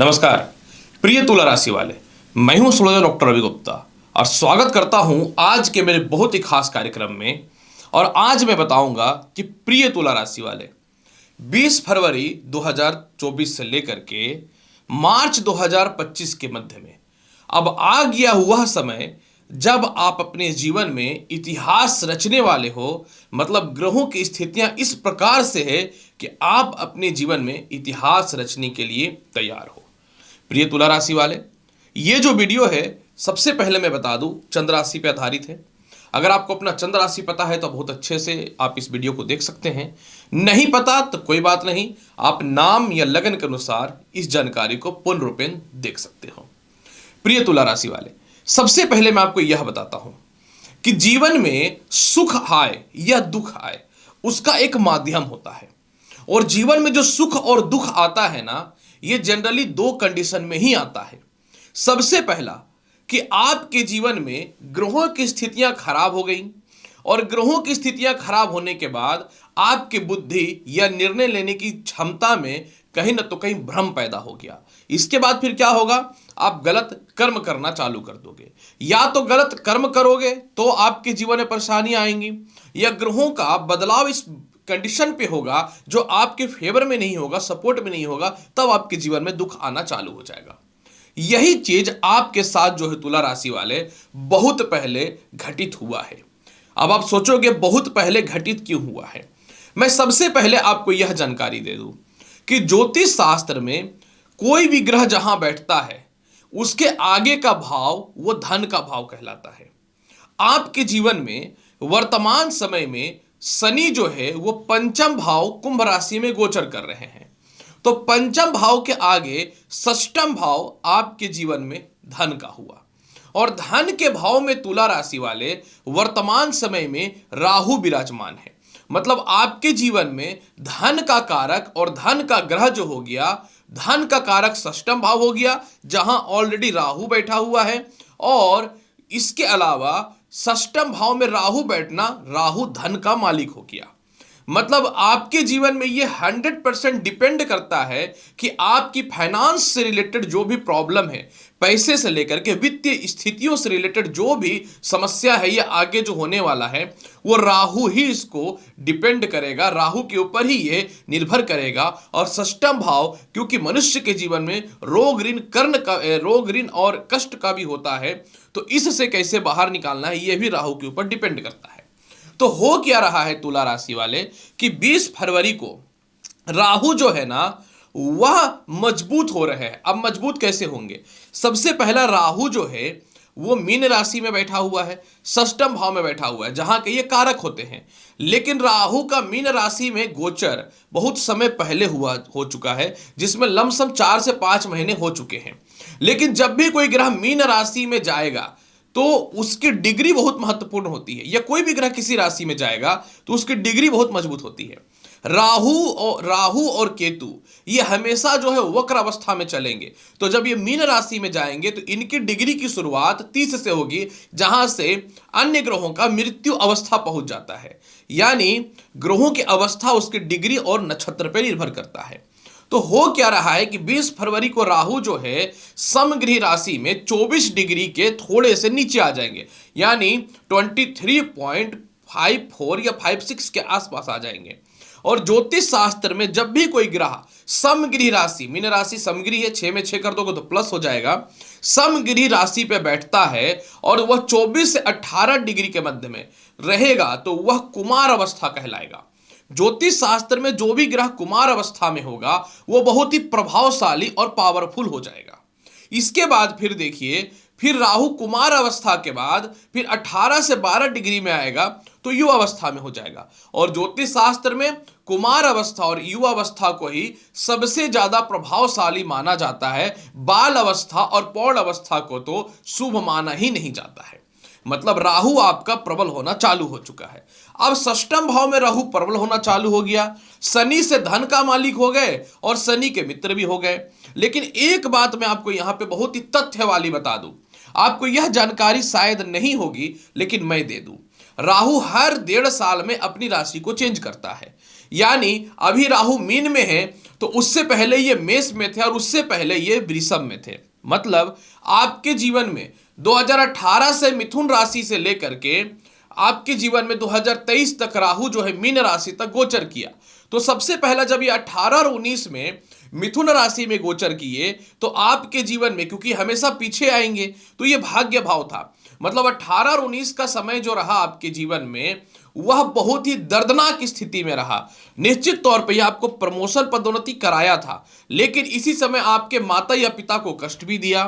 नमस्कार प्रिय तुला राशि वाले। मैं हूं एस्ट्रोलॉजर डॉक्टर रवि गुप्ता और स्वागत करता हूं आज के मेरे बहुत ही खास कार्यक्रम में। और आज मैं बताऊंगा कि प्रिय तुला राशि वाले 20 फरवरी 2024 से लेकर के मार्च 2025 के मध्य में अब आ गया हुआ समय जब आप अपने जीवन में इतिहास रचने वाले हो। मतलब ग्रहों की स्थितियां इस प्रकार से है कि आप अपने जीवन में इतिहास रचने के लिए तैयार हो। प्रिय तुला राशि वाले, ये जो वीडियो है सबसे पहले मैं बता दूं चंद्र राशि पे आधारित है। अगर आपको अपना चंद्र राशि पता है तो बहुत अच्छे से आप इस वीडियो को देख सकते हैं। नहीं पता तो कोई बात नहीं, आप नाम या लगन के अनुसार इस जानकारी को पूर्ण रूपेण देख सकते हो। प्रिय तुला राशि वाले, सबसे पहले मैं आपको यह बताता हूं कि जीवन में सुख आए या दुख आए उसका एक माध्यम होता है। और जीवन में जो सुख और दुख आता है ना, ये जनरली दो कंडीशन में ही आता है। सबसे पहला कि आपके जीवन में ग्रहों की स्थितियां खराब हो गई और ग्रहों की स्थितियां खराब होने के बाद आपकी बुद्धि या निर्णय लेने की क्षमता में कहीं ना तो कहीं भ्रम पैदा हो गया। इसके बाद फिर क्या होगा, आप गलत कर्म करना चालू कर दोगे। या तो गलत कर्म करोगे तो आपके जीवन में परेशानियां आएंगी, या ग्रहों का बदलाव इस कंडीशन पे होगा जो आपके फेवर में नहीं होगा, सपोर्ट में नहीं होगा, तब आपके जीवन में दुख आना चालू हो जाएगा। यही चीज आपके साथ जो है तुला राशि वाले बहुत पहले घटित हुआ है। अब आप सोचोगे बहुत पहले घटित क्यों हुआ है। मैं सबसे पहले आपको यह जानकारी दे दूं कि ज्योतिष शास्त्र में कोई भी ग्रह जहां बैठता है उसके आगे का भाव वो धन का भाव कहलाता है। आपके जीवन में वर्तमान समय में शनि जो है वो पंचम भाव कुंभ राशि में गोचर कर रहे हैं। तो पंचम भाव के आगे षष्ठम भाव आपके जीवन में धन का हुआ। और धन के भाव में तुला राशि वाले वर्तमान समय में राहु विराजमान है। मतलब आपके जीवन में धन का कारक और धन का ग्रह जो हो गया, धन का कारक षष्ठम भाव हो गया जहां ऑलरेडी राहु बैठा हुआ है। और इसके अलावा षष्ठम भाव में राहु बैठना, राहु धन का मालिक हो गया। मतलब आपके जीवन में ये 100% डिपेंड करता है कि आपकी फाइनेंस से रिलेटेड जो भी प्रॉब्लम है, पैसे से लेकर के वित्तीय स्थितियों से रिलेटेड जो भी समस्या है या आगे जो होने वाला है, वो राहु ही इसको डिपेंड करेगा, राहु के ऊपर ही ये निर्भर करेगा। और षष्ठम भाव क्योंकि मनुष्य के जीवन में रोग ऋण और कष्ट का भी होता है, तो इससे कैसे बाहर निकालना है ये भी राहु के ऊपर डिपेंड करता है। तो हो क्या रहा है तुला राशि वाले कि 20 फरवरी को राहु जो है ना वह मजबूत हो रहे हैं। अब मजबूत कैसे होंगे, सबसे पहला राहु जो है वो मीन राशि में बैठा हुआ है, षष्ठम भाव में बैठा हुआ है जहां के ये कारक होते हैं। लेकिन राहु का मीन राशि में गोचर बहुत समय पहले हो चुका है, जिसमें लमसम 4 से 5 महीने हो चुके हैं। लेकिन जब भी कोई ग्रह मीन राशि में जाएगा तो उसकी डिग्री बहुत महत्वपूर्ण होती है, या कोई भी ग्रह किसी राशि में जाएगा तो उसकी डिग्री बहुत मजबूत होती है। राहु और केतु ये हमेशा जो है वक्र अवस्था में चलेंगे। तो जब ये मीन राशि में जाएंगे तो इनकी डिग्री की शुरुआत 30 से होगी, जहां से अन्य ग्रहों का मृत्यु अवस्था पहुंच जाता है। यानी ग्रहों की अवस्था उसकी डिग्री और नक्षत्र पर निर्भर करता है। तो हो क्या रहा है कि 20 फरवरी को राहु जो है समगृह राशि में 24 डिग्री के थोड़े से नीचे आ जाएंगे, यानी 23.54 या 56 के आसपास आ जाएंगे। और ज्योतिष शास्त्र में जब भी कोई ग्रह समगृह राशि, मीन राशि समगृह है, 6 में 6 कर दोगे तो प्लस हो जाएगा, समगृह राशि पे बैठता है और वह 24 से 18 डिग्री के मध्य में रहेगा तो वह कुमार अवस्था कहलाएगा। ज्योतिष शास्त्र में जो भी ग्रह कुमार अवस्था में होगा वो बहुत ही प्रभावशाली और पावरफुल हो जाएगा। इसके बाद फिर देखिए, फिर राहु कुमार अवस्था के बाद फिर 18 से 12 डिग्री में आएगा तो युवा अवस्था में हो जाएगा। और ज्योतिष शास्त्र में कुमार अवस्था और युवा अवस्था को ही सबसे ज्यादा प्रभावशाली माना जाता है। बाल अवस्था और प्रौढ़ अवस्था को तो शुभ माना ही नहीं जाता है। मतलब राहु आपका प्रबल होना चालू हो चुका है। अब षष्ठम भाव में राहु प्रबल होना चालू हो गया, शनि से धन का मालिक हो गए और शनि के मित्र भी हो गए। लेकिन एक बात मैं आपको यहां पे बहुत ही तथ्य वाली बता दूं, आपको यह जानकारी शायद नहीं होगी लेकिन मैं दे दूं। राहु हर 1.5 साल में अपनी राशि को चेंज करता है। यानी अभी राहु मीन में है तो उससे पहले ये मेष में थे और उससे पहले ये वृषभ में थे। मतलब आपके जीवन में 2018 से मिथुन राशि से लेकर के आपके जीवन में 2023 तक राहु जो है मीन राशि तक गोचर किया। तो सबसे पहला जब ये 18 और 19 में मिथुन राशि में गोचर किए तो आपके जीवन में, क्योंकि हमेशा पीछे आएंगे, तो ये भाग्य भाव था। मतलब 18 और 19 का समय जो रहा आपके जीवन में वह बहुत ही दर्दनाक स्थिति में रहा। निश्चित तौर पे यह आपको प्रमोशन पदोन्नति कराया था, लेकिन इसी समय आपके माता या पिता को कष्ट भी दिया।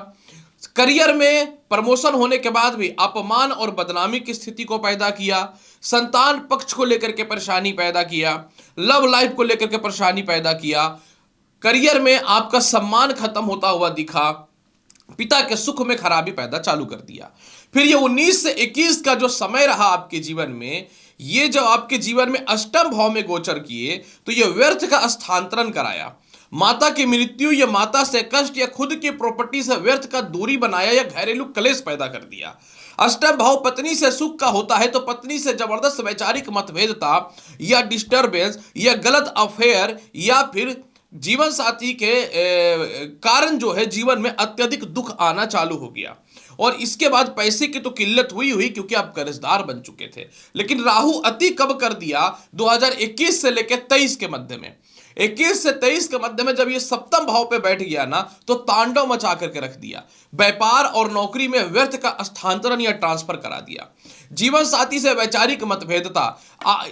करियर में प्रमोशन होने के बाद भी अपमान और बदनामी की स्थिति को पैदा किया। संतान पक्ष को लेकर के परेशानी पैदा किया। लव लाइफ को लेकर के परेशानी पैदा किया। करियर में आपका सम्मान खत्म होता हुआ दिखा। पिता के सुख में खराबी पैदा चालू कर दिया। फिर ये 19 से 21 का जो समय रहा आपके जीवन में, ये जब आपके जीवन में अष्टम भाव में गोचर किए तो ये व्यर्थ का स्थानांतरण कराया। माता की मृत्यु या माता से कष्ट या खुद की प्रॉपर्टी से व्यर्थ का दूरी बनाया या घरेलू कलेश पैदा कर दिया। अष्टम भाव पत्नी से सुख का होता है, तो पत्नी से जबरदस्त वैचारिक मतभेदता या डिस्टर्बेंस या गलत अफेयर या फिर जीवन साथी के कारण जो है जीवन में अत्यधिक दुख आना चालू हो गया। और इसके बाद पैसे की तो किल्लत हुई क्योंकि आप कर्जदार बन चुके थे। लेकिन राहु अति कब कर दिया? 2021 से लेकर 23 के मध्य में। 21 से 23 के मध्य में जब ये सप्तम भाव पे बैठ गया ना, तो तांडव मचा करके रख दिया। व्यापार और नौकरी में व्यर्थ का स्थानांतरण या ट्रांसफर करा दिया। जीवन साथी से वैचारिक मतभेदता,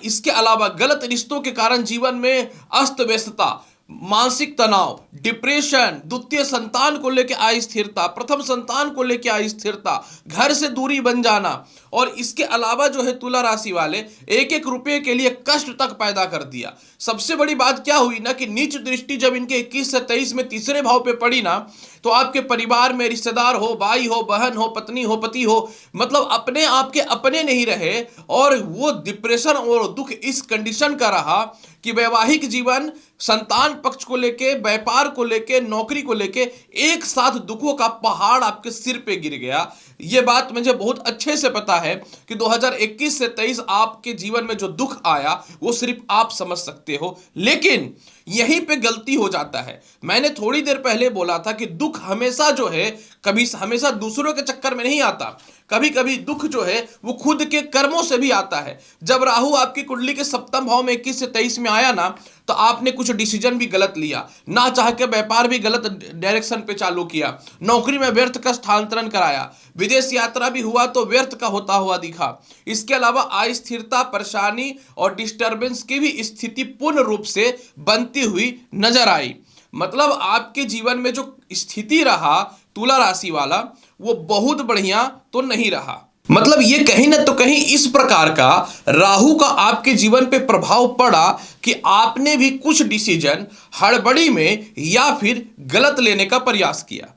इसके अलावा गलत रिश्तों के कारण जीवन में अस्त व्यस्तता, मानसिक तनाव, डिप्रेशन, द्वितीय संतान को लेकर अस्थिरता, प्रथम संतान को लेकर अस्थिरता, घर से दूरी बन जाना, और इसके अलावा जो है तुला राशि वाले एक एक रुपये के लिए कष्ट तक पैदा कर दिया। सबसे बड़ी बात क्या हुई ना कि नीच दृष्टि जब इनके 21 से 23 में तीसरे भाव पे पड़ी ना, तो आपके परिवार में रिश्तेदार हो, भाई हो, बहन हो, पत्नी हो, पति हो, मतलब अपने आप के अपने नहीं रहे। और वो डिप्रेशन और दुख इस कंडीशन का रहा कि वैवाहिक जीवन, संतान पक्ष को लेके, व्यापार को लेके, नौकरी को लेके एक साथ दुखों का पहाड़ आपके सिर पे गिर गया। ये बात मुझे बहुत अच्छे से पता है कि 2021 से 23 आपके जीवन में जो दुख आया वो सिर्फ आप समझ सकते हो। लेकिन यहीं पे गलती हो जाता है। मैंने थोड़ी देर पहले बोला था कि दुख हमेशा जो है कभी हमेशा दूसरों के चक्कर में नहीं आता। कभी कभी दुख जो है वो खुद के कर्मों से भी आता है। जब राहु आपकी कुंडली के सप्तम भाव में 21 से 23 में आया ना, तो आपने कुछ डिसीजन भी गलत लिया, ना चाह के व्यापार भी गलत डायरेक्शन पे चालू किया, नौकरी में व्यर्थ का स्थानांतरण कराया, विदेश यात्रा भी हुआ तो व्यर्थ का होता हुआ दिखा। इसके अलावा अस्थिरता, परेशानी और डिस्टर्बेंस की भी स्थिति पूर्ण रूप से बनती हुई नजर आई। मतलब आपके जीवन में जो स्थिति रहा तुला राशि वाला, वो बहुत बढ़िया तो नहीं रहा। मतलब ये कहीं ना तो कहीं इस प्रकार का राहु का आपके जीवन पे प्रभाव पड़ा कि आपने भी कुछ डिसीजन हड़बड़ी में या फिर गलत लेने का प्रयास किया।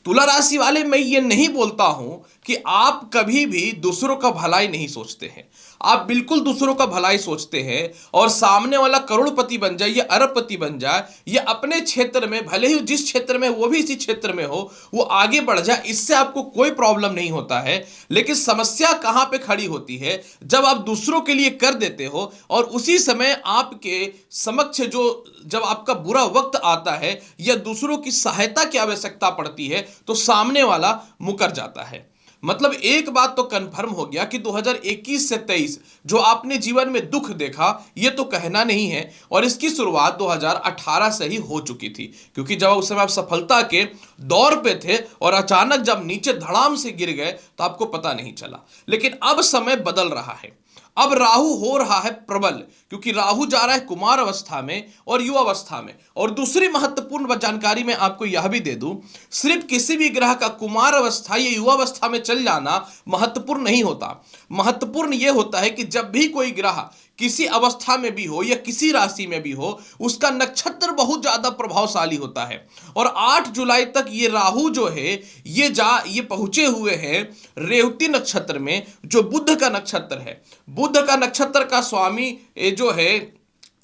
तुला राशि वाले, मैं ये नहीं बोलता हूं कि आप कभी भी दूसरों का भलाई नहीं सोचते हैं। आप बिल्कुल दूसरों का भलाई सोचते हैं, और सामने वाला करोड़पति बन जाए या अरबपति बन जाए, या अपने क्षेत्र में, भले ही जिस क्षेत्र में वो भी इसी क्षेत्र में हो, वो आगे बढ़ जाए, इससे आपको कोई प्रॉब्लम नहीं होता है। लेकिन समस्या कहां पे खड़ी होती है? जब आप दूसरों के लिए कर देते हो और उसी समय आपके समक्ष जब आपका बुरा वक्त आता है या दूसरों की सहायता की आवश्यकता पड़ती है, तो सामने वाला मुकर जाता है। मतलब एक बात तो कंफर्म हो गया कि 2021 से 23 जो आपने जीवन में दुख देखा, ये तो कहना नहीं है, और इसकी शुरुआत 2018 से ही हो चुकी थी। क्योंकि जब उस समय आप सफलता के दौर पे थे और अचानक जब नीचे धड़ाम से गिर गए तो आपको पता नहीं चला। लेकिन अब समय बदल रहा है। अब राहु हो रहा है प्रबल, क्योंकि राहु जा रहा है कुमार अवस्था में और युवा अवस्था में। और दूसरी महत्वपूर्ण जानकारी मैं आपको यह भी दे दूं, सिर्फ किसी भी ग्रह का कुमार अवस्था या युवा अवस्था में चल जाना महत्वपूर्ण नहीं होता। महत्वपूर्ण यह होता है कि जब भी कोई ग्रह किसी अवस्था में भी हो या किसी राशि में भी हो, उसका नक्षत्र बहुत ज्यादा प्रभावशाली होता है। और 8 जुलाई तक ये राहु जो है ये पहुंचे हुए हैं रेवती नक्षत्र में, जो बुध का नक्षत्र है। बुध का नक्षत्र का स्वामी जो है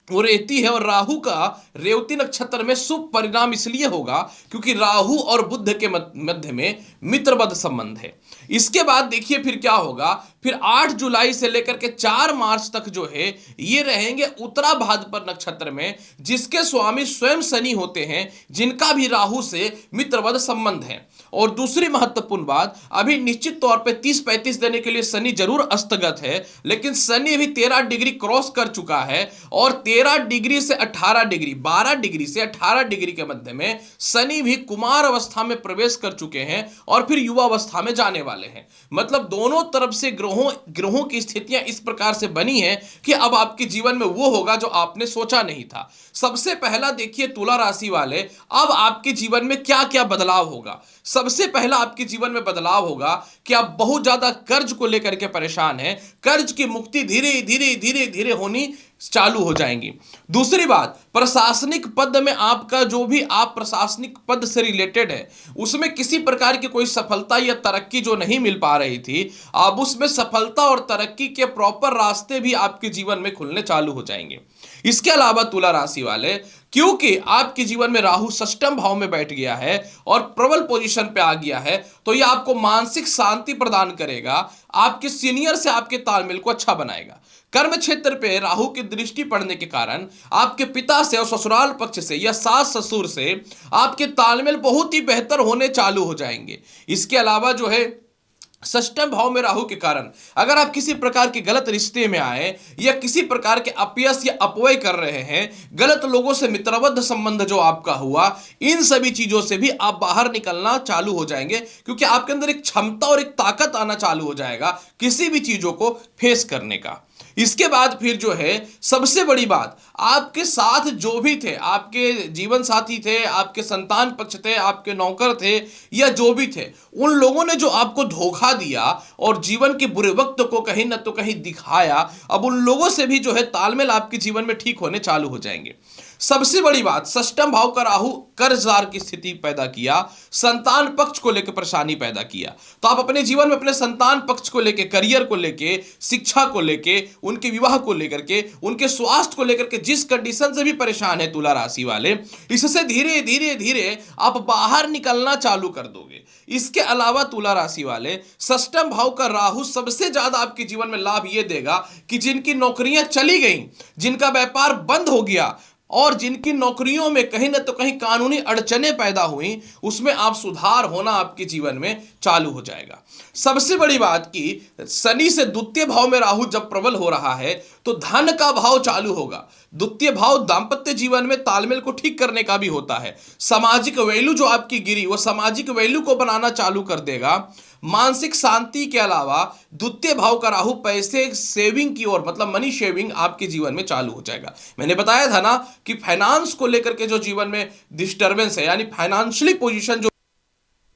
वो रेवती है, और राहु का रेवती नक्षत्र में शुभ परिणाम इसलिए होगा क्योंकि राहु और बुध के मध्य में मित्रवत संबंध है। इसके बाद देखिए फिर क्या होगा, फिर 8 जुलाई से लेकर के 4 मार्च तक जो है ये रहेंगे उत्तरा भाद्रपद नक्षत्र में, जिसके स्वामी स्वयं शनि होते हैं, जिनका भी राहु से मित्रवत संबंध है। और दूसरी महत्वपूर्ण बात, अभी निश्चित तौर पे 30-35 देने के लिए शनि जरूर अस्तगत है, लेकिन शनि भी 13 डिग्री क्रॉस कर चुका है और 13 डिग्री से 18 डिग्री, 12 डिग्री से 18 डिग्री के मध्य में शनि भी कुमार अवस्था में प्रवेश कर चुके हैं और फिर युवा अवस्था में जाने वाले हैं। मतलब दोनों तरफ से ग्रहों की स्थितियां इस प्रकार से बनी है कि अब आपके जीवन में वो होगा जो आपने सोचा नहीं था। सबसे पहला देखिए तुला राशि वाले, अब आपके जीवन में क्या क्या बदलाव होगा। सबसे पहला आपके जीवन में बदलाव होगा कि आप बहुत ज्यादा कर्ज को लेकर के परेशान हैं, कर्ज की मुक्ति धीरे धीरे धीरे धीरे होनी चालू हो जाएंगी। दूसरी बात, प्रशासनिक पद में आपका जो भी आप प्रशासनिक पद से रिलेटेड है, उसमें किसी प्रकार की कोई सफलता या तरक्की जो नहीं मिल पा रही थी, अब उसमें सफलता और तरक्की के प्रॉपर रास्ते भी आपके जीवन में खुलने चालू हो जाएंगे। इसके अलावा तुला राशि वाले, क्योंकि आपके जीवन में राहु षष्ठम भाव में बैठ गया है और प्रबल पोजीशन पे आ गया है, तो यह आपको मानसिक शांति प्रदान करेगा, आपके सीनियर से आपके तालमेल को अच्छा बनाएगा। कर्म क्षेत्र पे राहु की दृष्टि पड़ने के कारण आपके पिता से और ससुराल पक्ष से या सास ससुर से आपके तालमेल बहुत ही बेहतर होने चालू हो जाएंगे। इसके अलावा जो है षष्ठम भाव में राहु के कारण अगर आप किसी प्रकार के गलत रिश्ते में आए या किसी प्रकार के अपयश या अपव्यय कर रहे हैं, गलत लोगों से मित्रबद्ध संबंध जो आपका हुआ, इन सभी चीजों से भी आप बाहर निकलना चालू हो जाएंगे, क्योंकि आपके अंदर एक क्षमता और एक ताकत आना चालू हो जाएगा किसी भी चीजों को फेस करने का। इसके बाद फिर जो है सबसे बड़ी बात, आपके साथ जो भी थे, आपके जीवन साथी थे, आपके संतान पक्ष थे, आपके नौकर थे या जो भी थे, उन लोगों ने जो आपको धोखा दिया और जीवन के बुरे वक्त को कहीं न तो कहीं दिखाया, अब उन लोगों से भी जो है तालमेल आपके जीवन में ठीक होने चालू हो जाएंगे। सबसे बड़ी बात, षष्ठम भाव का राहु कर्जदार की स्थिति पैदा किया, संतान पक्ष को लेकर परेशानी पैदा किया। तो आप अपने जीवन में अपने संतान पक्ष को लेकर, करियर को लेकर, शिक्षा को लेकर, उनके विवाह को लेकर के, उनके स्वास्थ्य को लेकर के जिस कंडीशन से भी परेशान है तुला राशि वाले, इससे धीरे धीरे धीरे आप बाहर निकलना चालू कर दोगे। इसके अलावा तुला राशि वाले, षष्ठम भाव का राहु सबसे ज्यादा आपके जीवन में लाभ यह देगा कि जिनकी नौकरियां चली गई, जिनका व्यापार बंद हो गया और जिनकी नौकरियों में कहीं न तो कहीं कानूनी अड़चनें पैदा हुई, उसमें आप सुधार होना आपके जीवन में चालू हो जाएगा। सबसे बड़ी बात कि शनि से द्वितीय भाव में राहु जब प्रबल हो रहा है तो धन का भाव चालू होगा। द्वितीय भाव दांपत्य जीवन में तालमेल को ठीक करने का भी होता है। सामाजिक वैल्यू जो आपकी गिरी, वो सामाजिक वैल्यू को बनाना चालू कर देगा। मानसिक शांति के अलावा द्वितीय भाव का राहु पैसे सेविंग की ओर, मतलब मनी शेविंग आपके जीवन में चालू हो जाएगा। मैंने बताया था ना कि फाइनेंस को लेकर के जो जीवन में डिस्टर्बेंस है, यानी फाइनेंशियली पोजीशन जो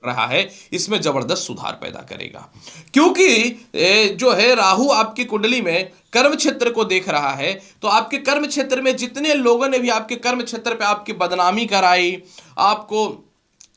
रहा है, इसमें जबरदस्त सुधार पैदा करेगा। क्योंकि जो है राहु आपकी कुंडली में कर्म क्षेत्र को देख रहा है, तो आपके कर्म क्षेत्र में जितने लोगों ने भी आपके कर्म क्षेत्र पे आपकी बदनामी कराई, आपको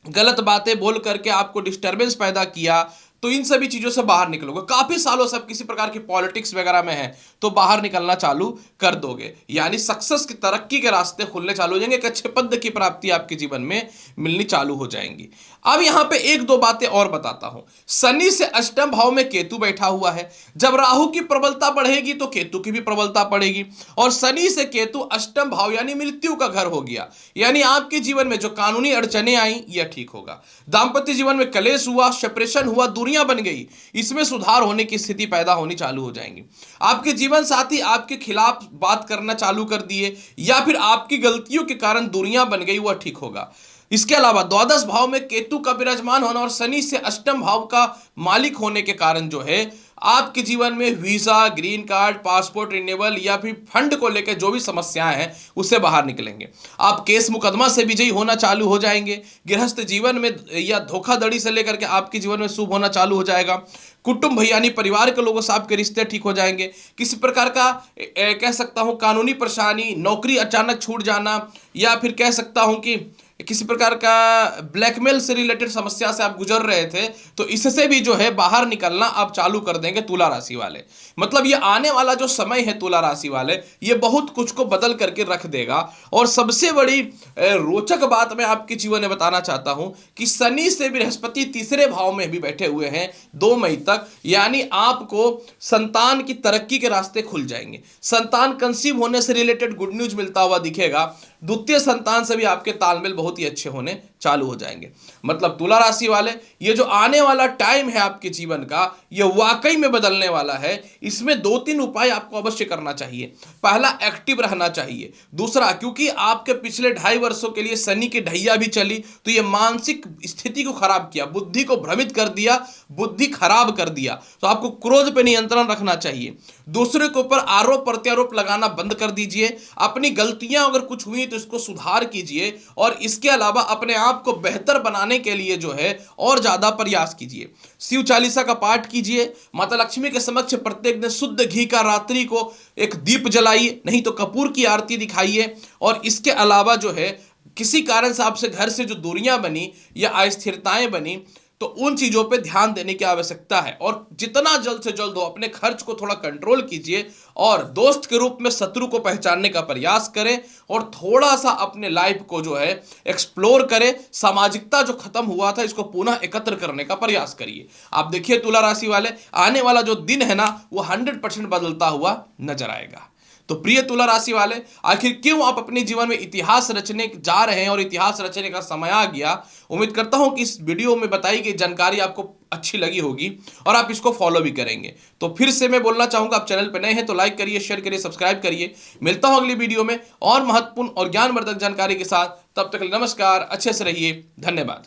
गलत बातें बोल करके आपको डिस्टरबेंस पैदा किया, तो इन सभी चीजों से बाहर निकलोगे। काफी सालों से किसी प्रकार की पॉलिटिक्स वगैरह में है तो बाहर निकलना चालू कर दोगे, यानी सक्सेस की, तरक्की के रास्ते खुलने चालू हो जाएंगे। एक अच्छे पद की प्राप्ति आपके जीवन में मिलनी चालू हो जाएंगी। अब यहां पे एक दो बातें और बताता हूं। शनि से अष्टम भाव में केतु बैठा हुआ है। जब राहु की प्रबलता बढ़ेगी तो केतु की भी प्रबलता बढ़ेगी, और शनि से केतु अष्टम भाव यानी मृत्यु का घर हो गया, यानी आपके जीवन में जो कानूनी अड़चने आई यह ठीक होगा। दांपत्य जीवन में कलेश हुआ, सेपरेशन हुआ, दूरियां बन गई, इसमें सुधार होने की स्थिति पैदा होनी चालू हो जाएंगी। आपके जीवन साथी आपके खिलाफ बात करना चालू कर दिए या फिर आपकी गलतियों के कारण दूरियां बन गई, वह ठीक होगा। इसके अलावा द्वादश भाव में केतु का विराजमान होना और शनि से अष्टम भाव का मालिक होने के कारण जो है आपके जीवन में visa, green card, passport renewal या फिर फंड को लेकर जो भी समस्याएं हैं उससे बाहर निकलेंगे। आप केस मुकदमा से विजयी होना चालू हो जाएंगे। गृहस्थ जीवन में या धोखाधड़ी से लेकर के आपके जीवन में शुभ होना चालू हो जाएगा। कुटुंब यानी परिवार के लोगों से आपके रिश्ते ठीक हो जाएंगे। किसी प्रकार का कह सकता हूं कानूनी परेशानी, नौकरी अचानक छूट जाना, या फिर कह सकता हूं कि किसी प्रकार का ब्लैकमेल से रिलेटेड समस्या से आप गुजर रहे थे, तो इससे भी जो है बाहर निकलना आप चालू कर देंगे तुला राशि वाले। मतलब ये आने वाला जो समय है तुला राशि वाले, ये बहुत कुछ को बदल करके रख देगा। और सबसे बड़ी रोचक बात मैं आपके जीवन में बताना चाहता हूं कि शनि से बृहस्पति तीसरे भाव में भी बैठे हुए हैं 2 मई तक, यानी आपको संतान की तरक्की के रास्ते खुल जाएंगे। संतान कंसीव होने से रिलेटेड गुड न्यूज मिलता हुआ दिखेगा। द्वितीय संतान से भी आपके तालमेल बहुत ही अच्छे होने चालू हो जाएंगे। मतलब तुला राशि वाले, ये जो आने वाला टाइम है आपके जीवन का, ये वाकई में बदलने वाला है। इसमें 2-3 उपाय आपको अवश्य करना चाहिए। पहला, एक्टिव रहना चाहिए। दूसरा, क्योंकि आपके पिछले 2.5 वर्षों के लिए शनि की ढैया भी चली, तो ये मानसिक स्थिति को खराब किया, बुद्धि को भ्रमित कर दिया, बुद्धि खराब कर दिया। तो आपको क्रोध पे नियंत्रण रखना चाहिए। दूसरे के ऊपर आरोप प्रत्यारोप लगाना बंद कर दीजिए। अपनी गलतियां अगर कुछ हुई तो इसको सुधार कीजिए, और इसके अलावा अपने आप को बेहतर बनाने के लिए जो है और ज्यादा प्रयास कीजिए। शिव चालीसा का पाठ कीजिए। माता लक्ष्मी के समक्ष प्रत्येक दिन शुद्ध घी का रात्रि को एक दीप जलाइए, नहीं तो कपूर की आरती दिखाइए। और इसके अलावा जो है किसी कारण से आपसे घर से जो दूरियां बनी या अस्थिरताएं बनी, तो उन चीजों पे ध्यान देने की आवश्यकता है। और जितना जल्द से जल्द हो अपने खर्च को थोड़ा कंट्रोल कीजिए, और दोस्त के रूप में शत्रु को पहचानने का प्रयास करें, और थोड़ा सा अपने लाइफ को जो है एक्सप्लोर करें। सामाजिकता जो खत्म हुआ था, इसको पुनः एकत्र करने का प्रयास करिए। आप देखिए तुला राशि वाले, आने वाला जो दिन है ना, वो 100% बदलता हुआ नजर आएगा। तो प्रिय तुला राशि वाले, आखिर क्यों आप अपने जीवन में इतिहास रचने जा रहे हैं और इतिहास रचने का समय आ गया। उम्मीद करता हूं कि इस वीडियो में बताई गई जानकारी आपको अच्छी लगी होगी और आप इसको फॉलो भी करेंगे। तो फिर से मैं बोलना चाहूंगा, आप चैनल पर नए हैं तो लाइक करिए, शेयर करिए, सब्सक्राइब करिए। मिलता हूं अगली वीडियो में और महत्वपूर्ण और ज्ञानवर्धक जानकारी के साथ। तब तक नमस्कार, अच्छे से रहिए, धन्यवाद।